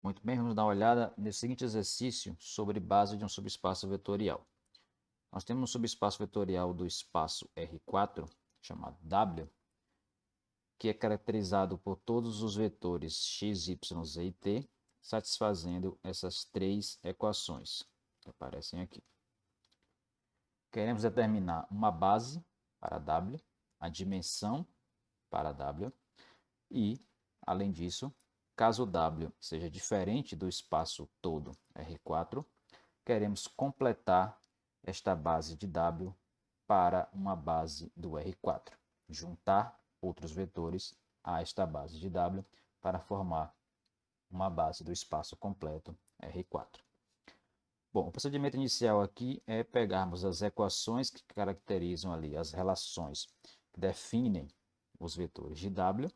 Muito bem, vamos dar uma olhada nesse seguinte exercício sobre base de um subespaço vetorial. Nós temos um subespaço vetorial do espaço R4, chamado W, que é caracterizado por todos os vetores x, y, z e t, satisfazendo essas três equações que aparecem aqui. Queremos determinar uma base para W, a dimensão para W e, além disso, caso W seja diferente do espaço todo R4, queremos completar esta base de W para uma base do R4, juntar outros vetores a esta base de W para formar uma base do espaço completo R4. Bom, o procedimento inicial aqui é pegarmos as equações que caracterizam ali as relações que definem os vetores de W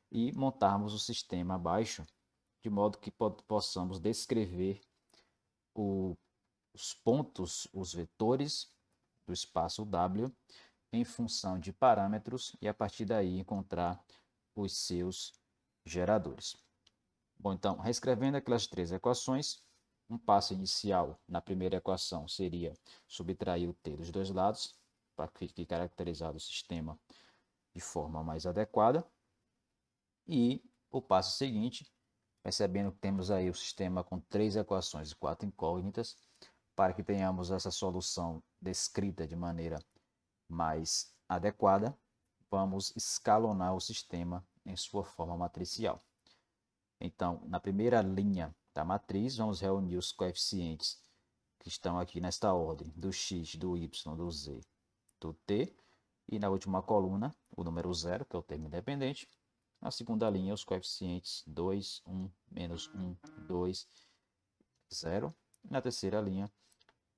e montarmos o sistema abaixo, de modo que possamos descrever os pontos, os vetores do espaço W em função de parâmetros e a partir daí encontrar os seus geradores. Bom, então, reescrevendo aquelas três equações, um passo inicial na primeira equação seria subtrair o t dos dois lados, para que fique caracterizado o sistema de forma mais adequada. E o passo seguinte, percebendo que temos aí o sistema com três equações e quatro incógnitas, para que tenhamos essa solução descrita de maneira mais adequada, vamos escalonar o sistema em sua forma matricial. Então, na primeira linha da matriz, vamos reunir os coeficientes que estão aqui nesta ordem, do x, do y, do z, do t, e na última coluna, o número 0, que é o termo independente. Na segunda linha, os coeficientes 2, 1, menos 1, 2, 0. E na terceira linha,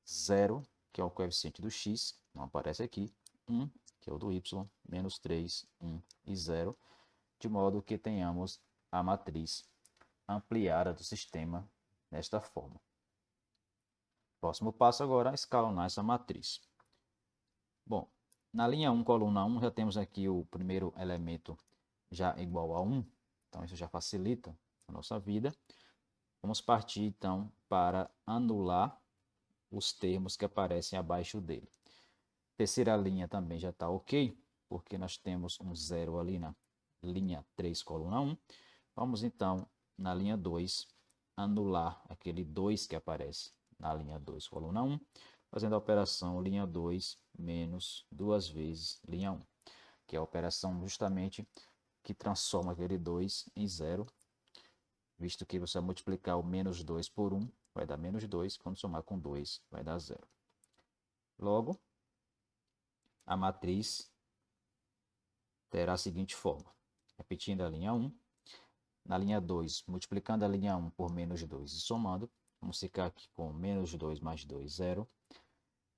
0, que é o coeficiente do x, não aparece aqui, 1, que é o do y, menos 3, 1 e 0, de modo que tenhamos a matriz ampliada do sistema desta forma. Próximo passo agora é escalonar essa matriz. Bom, na linha 1, coluna 1, já temos aqui o primeiro elemento já igual a 1, então isso já facilita a nossa vida. Vamos partir então para anular os termos que aparecem abaixo dele. Terceira linha também já está ok, porque nós temos um 0 ali na linha 3, coluna 1. Vamos então, na linha 2, anular aquele 2 que aparece na linha 2, coluna 1, fazendo a operação linha 2 menos 2 vezes linha 1, que é a operação justamente que transforma aquele 2 em 0, visto que você vai multiplicar o menos 2 por 1, vai dar menos 2, quando somar com 2, vai dar 0. Logo, a matriz terá a seguinte forma, repetindo a linha 1, na linha 2, multiplicando a linha 1 por menos 2 e somando, vamos ficar aqui com menos 2 mais 2, 0.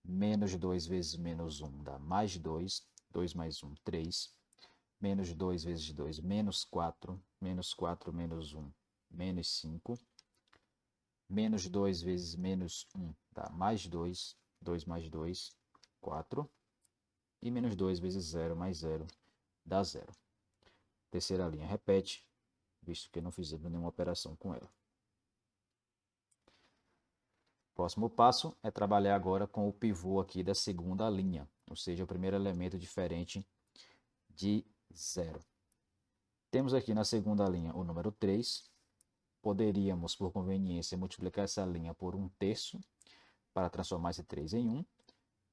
Menos 2 vezes menos 1 dá mais 2. 2 mais 1, 3. Menos 2 vezes 2, menos 4. Menos 4 menos 1, menos 5. Menos 2 vezes menos 1 dá mais 2. 2 mais 2, 4. E menos 2 vezes 0 mais 0 dá 0. Terceira linha repete, visto que não fizemos nenhuma operação com ela. Próximo passo é trabalhar agora com o pivô aqui da segunda linha, ou seja, o primeiro elemento diferente de 0. Temos aqui na segunda linha o número 3. Poderíamos, por conveniência, multiplicar essa linha por 1/3 para transformar esse 3 em 1.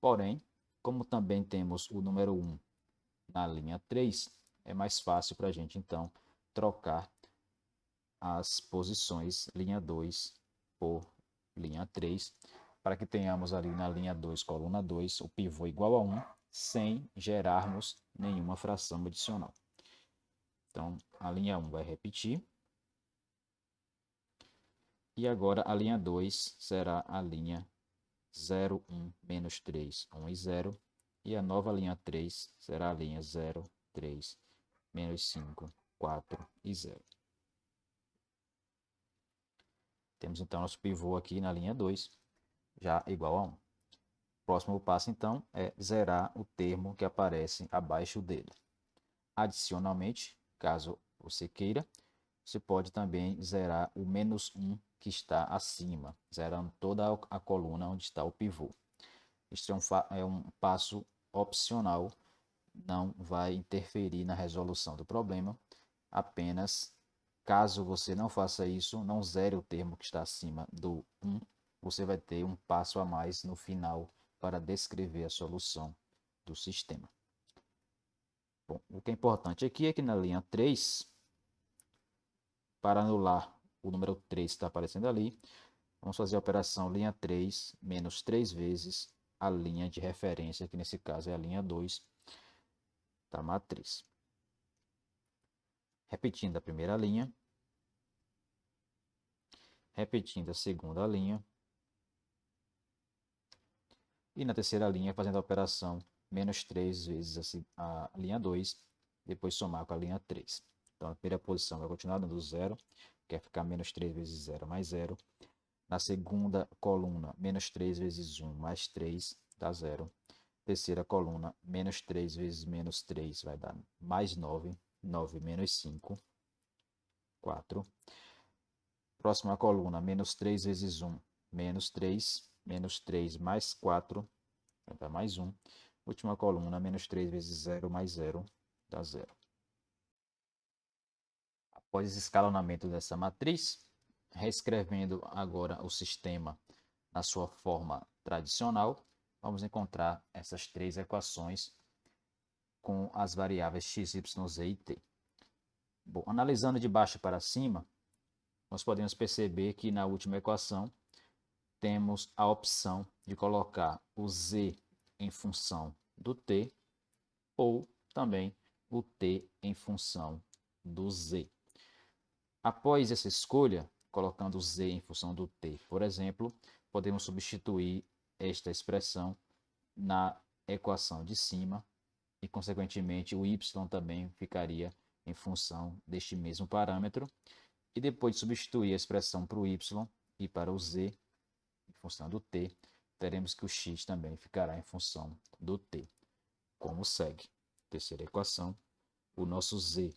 Porém, como também temos o número 1 na linha 3, é mais fácil para a gente, então, trocar as posições linha 2 por linha 3, para que tenhamos ali na linha 2, coluna 2, o pivô igual a 1, sem gerarmos nenhuma fração adicional. Então, a linha 1 vai repetir. E agora a linha 2 será a linha 0, 1, menos 3, 1 e 0. E a nova linha 3 será a linha 0, 3, menos 5, 4 e 0. Temos então nosso pivô aqui na linha 2, já igual a 1. Próximo passo, então, é zerar o termo que aparece abaixo dele. Adicionalmente, caso você queira, você pode também zerar o menos 1 que está acima, zerando toda a coluna onde está o pivô. Este é um passo opcional, não vai interferir na resolução do problema, apenas caso você não faça isso, não zere o termo que está acima do 1, você vai ter um passo a mais no final para descrever a solução do sistema. Bom, o que é importante aqui é que na linha 3, para anular o número 3 que está aparecendo ali, vamos fazer a operação linha 3 menos 3 vezes a linha de referência, que nesse caso é a linha 2 da matriz. Repetindo a primeira linha, repetindo a segunda linha, e na terceira linha fazendo a operação menos 3 vezes a linha 2, depois somar com a linha 3. Então a primeira posição vai continuar dando 0, que vai ficar menos 3 vezes 0 mais 0. Na segunda coluna, menos 3 vezes 1 mais 3 dá 0. Terceira coluna, menos 3 vezes menos 3 vai dar mais 9. 9 menos 5, 4. Próxima coluna, menos 3 vezes 1, menos 3. Menos 3 mais 4 vai dar mais 1. Última coluna, menos 3 vezes 0 mais 0 dá 0. Após esse escalonamento dessa matriz, reescrevendo agora o sistema na sua forma tradicional, vamos encontrar essas três equações com as variáveis x, y, z e t. Bom, analisando de baixo para cima, nós podemos perceber que na última equação temos a opção de colocar o z em função do t ou também o t em função do z. Após essa escolha, colocando z em função do t, por exemplo, podemos substituir esta expressão na equação de cima e, consequentemente, o y também ficaria em função deste mesmo parâmetro. E depois de substituir a expressão para o y e para o z em função do t, teremos que o x também ficará em função do t. Como segue? Terceira equação, o nosso z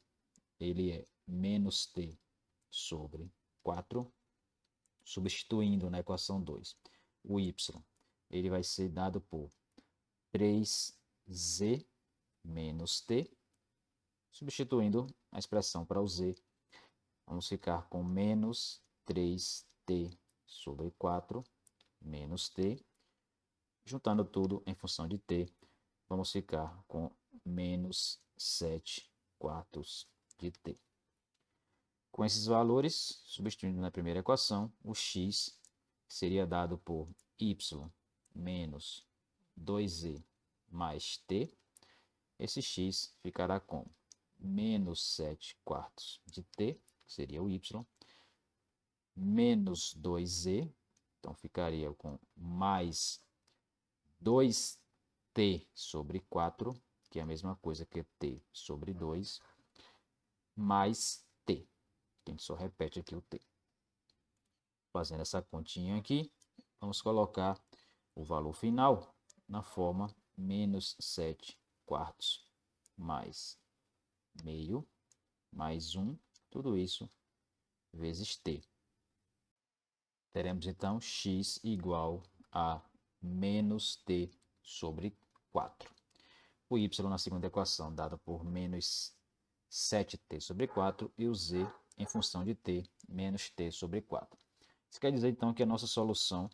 ele é menos t sobre 4, substituindo na equação 2 o y, ele vai ser dado por 3z menos t, substituindo a expressão para o z, vamos ficar com menos 3t sobre 4 menos t, juntando tudo em função de t, vamos ficar com menos 7 quartos de t. Com esses valores, substituindo na primeira equação, o x seria dado por y menos 2z mais t. Esse x ficará com menos 7 quartos de t, que seria o y, menos 2z, então ficaria com mais 2t sobre 4, que é a mesma coisa que t sobre 2, mais t. A gente só repete aqui o t. Fazendo essa continha aqui, vamos colocar o valor final na forma menos 7 quartos mais meio mais 1, tudo isso vezes t. Teremos então x igual a menos t sobre 4. O y na segunda equação dado por menos 7t sobre 4 e o z em função de t menos t sobre 4. Isso quer dizer então que a nossa solução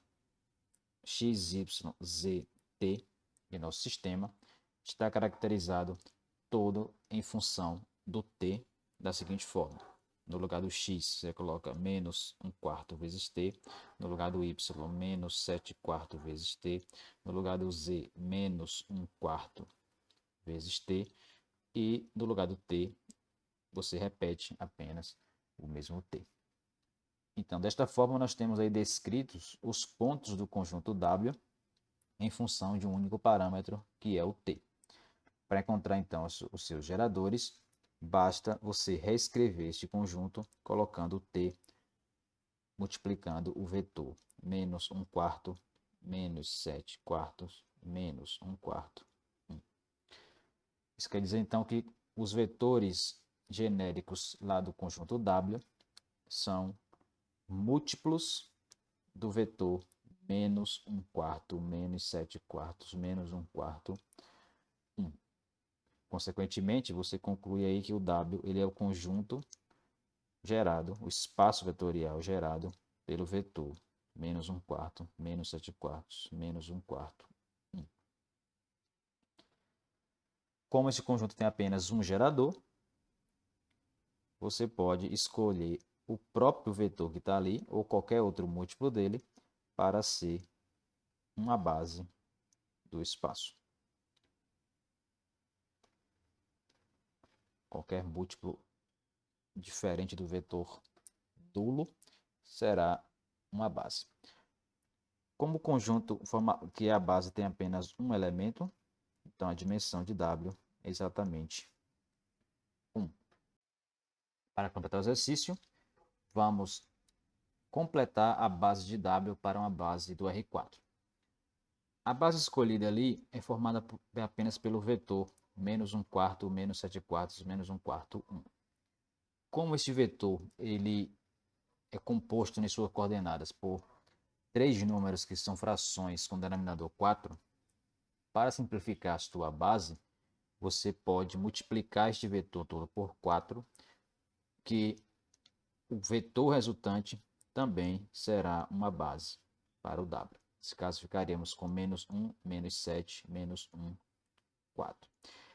x, y, z, t de nosso sistema está caracterizado todo em função do t da seguinte forma. No lugar do x, você coloca menos 1 quarto vezes t. No lugar do y, menos 7 quartos vezes t. No lugar do z, menos 1 quarto vezes t. E no lugar do t, você repete apenas o mesmo t. Então, desta forma, nós temos aí descritos os pontos do conjunto W em função de um único parâmetro, que é o t. Para encontrar, então, os seus geradores, basta você reescrever este conjunto colocando o t, multiplicando o vetor menos 1 quarto, menos 7 quartos, menos 1 quarto. Isso quer dizer, então, que os vetores genéricos lá do conjunto W são múltiplos do vetor menos 1/4, menos 7/4, menos 1/4, 1. Consequentemente, você conclui aí que o W ele é o conjunto gerado, o espaço vetorial gerado pelo vetor menos 1/4, menos 7/4, menos 1/4, 1. Como esse conjunto tem apenas um gerador, você pode escolher o próprio vetor que está ali ou qualquer outro múltiplo dele para ser uma base do espaço. Qualquer múltiplo diferente do vetor nulo será uma base. Como o conjunto que é a base tem apenas um elemento, então a dimensão de W é exatamente 1. Para completar o exercício, vamos completar a base de W para uma base do R4. A base escolhida ali é formada apenas pelo vetor menos 1/4, menos 7/4, menos 1/4, 1. Como este vetor ele é composto em suas coordenadas por 3 números que são frações com denominador 4, para simplificar a sua base, você pode multiplicar este vetor todo por 4, que o vetor resultante também será uma base para o W. Nesse caso, ficaríamos com menos 1, menos 7, menos 1, 4.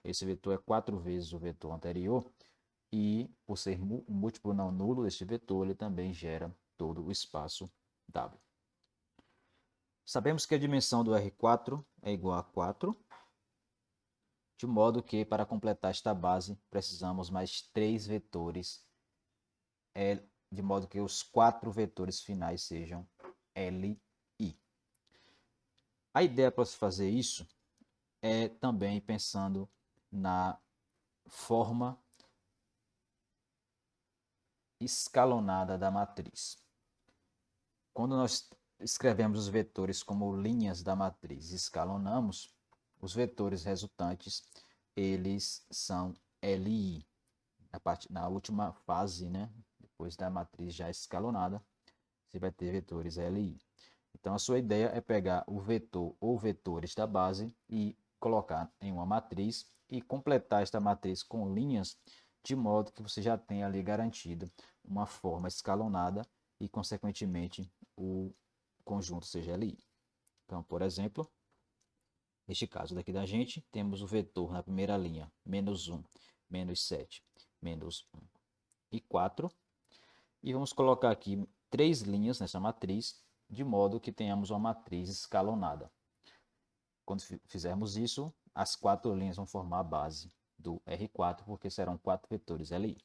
Esse vetor é 4 vezes o vetor anterior e, por ser um múltiplo não nulo deste vetor, ele também gera todo o espaço W. Sabemos que a dimensão do R4 é igual a 4, de modo que, para completar esta base, precisamos mais 3 vetores, de modo que os 4 vetores finais sejam L, I. A ideia para se fazer isso é também pensando na forma escalonada da matriz. Quando nós escrevemos os vetores como linhas da matriz e escalonamos, os vetores resultantes, eles são LI. Na última fase, né, depois da matriz já escalonada, você vai ter vetores LI. Então, a sua ideia é pegar o vetor ou vetores da base e colocar em uma matriz e completar esta matriz com linhas, de modo que você já tenha ali garantido uma forma escalonada e, consequentemente, o conjunto seja LI. Então, por exemplo, neste caso daqui da gente, temos o vetor na primeira linha, menos 1, menos 7, menos 1 e 4. E vamos colocar aqui 3 linhas nessa matriz, de modo que tenhamos uma matriz escalonada. Quando fizermos isso, as 4 linhas vão formar a base do R4, porque serão 4 vetores LI.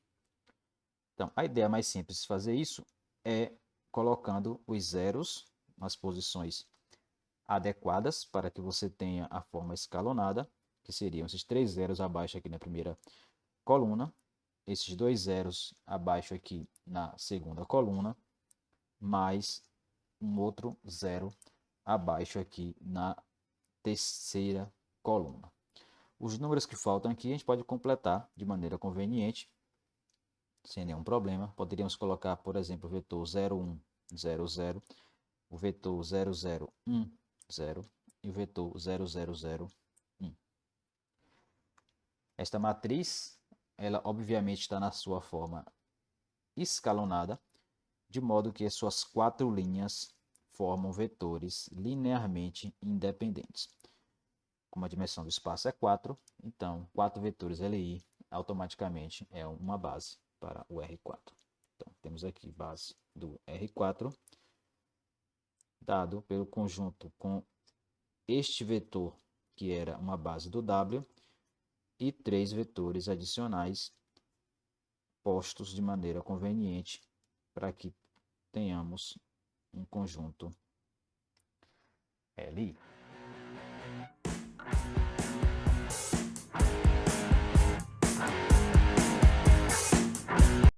Então, a ideia mais simples de fazer isso é colocando os zeros nas posições adequadas para que você tenha a forma escalonada, que seriam esses 3 zeros abaixo aqui na primeira coluna, esses 2 zeros abaixo aqui na segunda coluna, mais um outro zero abaixo aqui na terceira coluna. Os números que faltam aqui a gente pode completar de maneira conveniente, sem nenhum problema. Poderíamos colocar, por exemplo, o vetor 0, 1, 0, 0, o vetor 0, 0, 1, 0 e o vetor 0, 0, 0, 1. Esta matriz, ela obviamente está na sua forma escalonada, de modo que as suas 4 linhas formam vetores linearmente independentes. Como a dimensão do espaço é 4, então 4 vetores LI automaticamente é uma base para o R4. Então, temos aqui base do R4, dado pelo conjunto com este vetor, que era uma base do W, e 3 vetores adicionais postos de maneira conveniente para que tenhamos um conjunto LI.